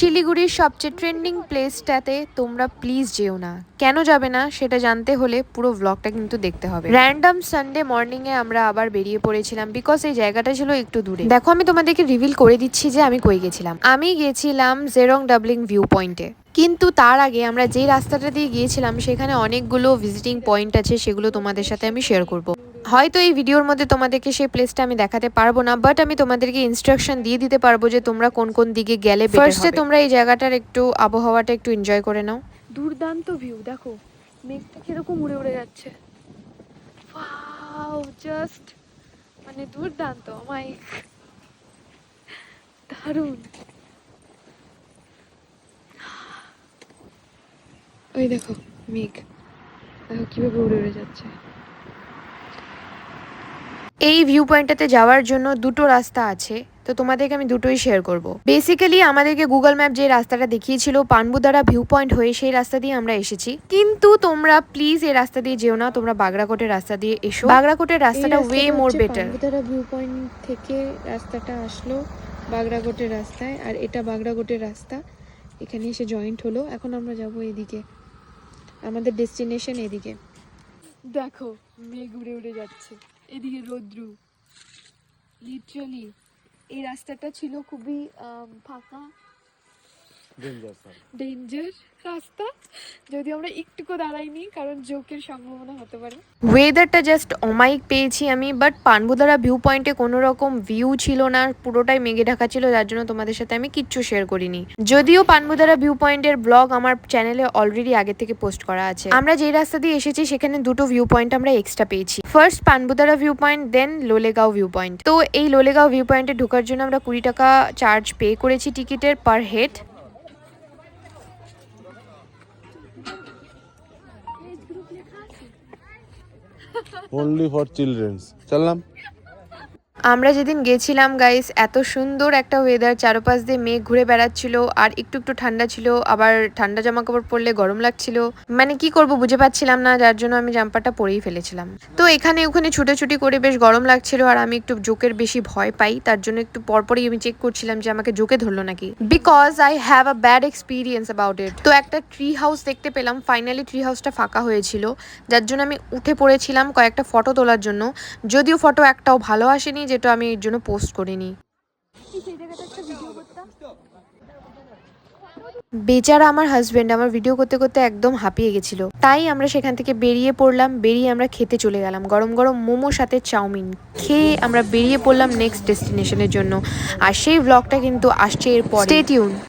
শিলিগুড়ির সবচেয়ে ট্রেন্ডিং প্লেসটাতে তোমরা প্লিজ যেও না। কেন যাবে না সেটা জানতে হলে পুরো ব্লগটা কিন্তু দেখতে হবে। র্যান্ডম সানডে মর্নিং এ আমরা আবার বেরিয়ে পড়েছিলাম, বিকজ এই জায়গাটা ছিল একটু দূরে। দেখো আমি তোমাদেরকে রিভিল করে দিচ্ছি যে আমি কই গেছিলাম। আমি গেছিলাম জেরং ডাবলিং ভিউ পয়েন্টে। কিন্তু তার আগে আমরা যে রাস্তাটা দিয়ে গিয়েছিলাম সেখানে অনেকগুলো ভিজিটিং পয়েন্ট আছে, সেগুলো তোমাদের সাথে আমি শেয়ার করব। হয়তো এই ভিডিওর মধ্যে তোমাদেরকে সেই প্লেসটা আমি দেখাতে পারবো না, বাট আমি তোমাদেরকে ইনস্ট্রাকশন দিয়ে দিতে পারবো যে তোমরা কোন কোন দিকে গেলে বেটার হবে। ফার্স্টে তোমরা এই জায়গাটার একটু আবহাওয়াটা একটু এনজয় করে নাও। দুর্দান্ত ভিউ, দেখো মেঘটা কিরকম উড়ে উড়ে যাচ্ছে। ওয়াও, জাস্ট মানে দুর্দান্ত, মাই দারুণ। ওই দেখো মেঘ, দেখো কিভাবে উড়ে উড়ে যাচ্ছে। এই ভিউ পয়েন্টটাতে যাওয়ার জন্য দুটো রাস্তা আছে, তো তোমাদেরকে আমি দুটোই শেয়ার করব। বেসিক্যালি আমাদেরকে গুগল ম্যাপ যে রাস্তাটা দেখিয়েছিল পানবুদারা ভিউ পয়েন্ট হয়ে, সেই রাস্তা দিয়ে আমরা এসেছি। কিন্তু তোমরা প্লিজ এই রাস্তা দিয়ে যেও না, তোমরা বাগরাকোটের রাস্তা দিয়ে এসো। বাগরাকোটের রাস্তাটা ওয়ে মোর বেটার। পানবুদারা ভিউ পয়েন্ট থেকে রাস্তাটা আসলো বাগরাকোটের রাস্তায়, আর এটা বাগরাকোটের রাস্তা, এখানে এসে জয়েন্ট হলো। এখন আমরা যাব এদিকে, আমাদের ডেস্টিনেশন এদিকে। দেখো মেঘ উড়ে উড়ে যাচ্ছে, এদিকে রৌদ্রু। লিটারালি এই রাস্তাটা ছিল খুবই ফাঁকা, ডেঞ্জার রাস্তা, যদি আমরা একটুকু দাঁড়াইনি, কারণ জোকের সম্ভাবনা হতে পারে। ওয়েদারটা জাস্ট অমাইক পেয়েছি আমি, বাট পানবুদারা ভিউ পয়েন্টে কোনো রকম ভিউ ছিল না, পুরোটাই মেঘে ঢাকা ছিল, যার জন্য তোমাদের সাথে আমি কিচ্ছু শেয়ার করিনি। যদিও পানবুদারা ভিউ পয়েন্টের ব্লগ আমার চ্যানেলে অলরেডি আগে থেকে পোস্ট করা আছে। আমরা যেই রাস্তা দিয়ে এসেছি সেখানে দুটো ভিউ পয়েন্ট আমরা এক্সট্রা পেয়েছি। ফার্স্ট পানবুদারা ভিউ পয়েন্ট, দেন লোলেগাঁও ভিউ পয়েন্ট। তো এই লোলেগাঁও ভিউ পয়েন্টে ঢোকার জন্য আমরা 20 টাকা চার্জ পে করেছি টিকিটের per head. only for children চললাম। আমরা যেদিন গেছিলাম গাইস, এত সুন্দর একটা ওয়েদার, চারপাশ দিয়ে মেঘ ঘুরে বেড়াচ্ছিল, আর একটু একটু ঠান্ডা ছিল, আবার ঠান্ডা জামা কাপড় পরলে গরম লাগছিল। মানে কি করব বুঝে পাচ্ছিলাম না, যার জন্য আমি জাম্পারটা পরেই ফেলেছিলাম। তো এখানে ওখানে ছুটোছুটি করে বেশ গরম লাগছিল, আর আমি একটু জোকের বেশি ভয় পাই, তার জন্য একটু পরপরই আমি চেক করছিলাম যে আমাকে জোকে ধরলো নাকি, because I have a bad experience about it. তো একটা ট্রি হাউস দেখতে পেলাম, ফাইনালি ট্রি হাউসটা ফাঁকা হয়েছিল, যার জন্য আমি উঠে পড়েছিলাম কয়েকটা ফটো তোলার জন্য। যদিও ফটো একটাও ভালো আসেনি, যেটা আমি এর জন্য পোস্ট করিনি। বেচারা আমার হাজবেন্ড আমার ভিডিও করতে করতে একদম হাঁপিয়ে গেছিল, তাই আমরা সেখান থেকে বেরিয়ে পড়লাম। বেরিয়ে আমরা খেতে চলে গেলাম গরম গরম মোমো সাথে চাউমিন খেয়ে আমরা বেরিয়ে পড়লাম নেক্সট ডেস্টিনেশনের জন্য। আর সেই ব্লগটা কিন্তু আসছে এরপর, স্টে টিউন।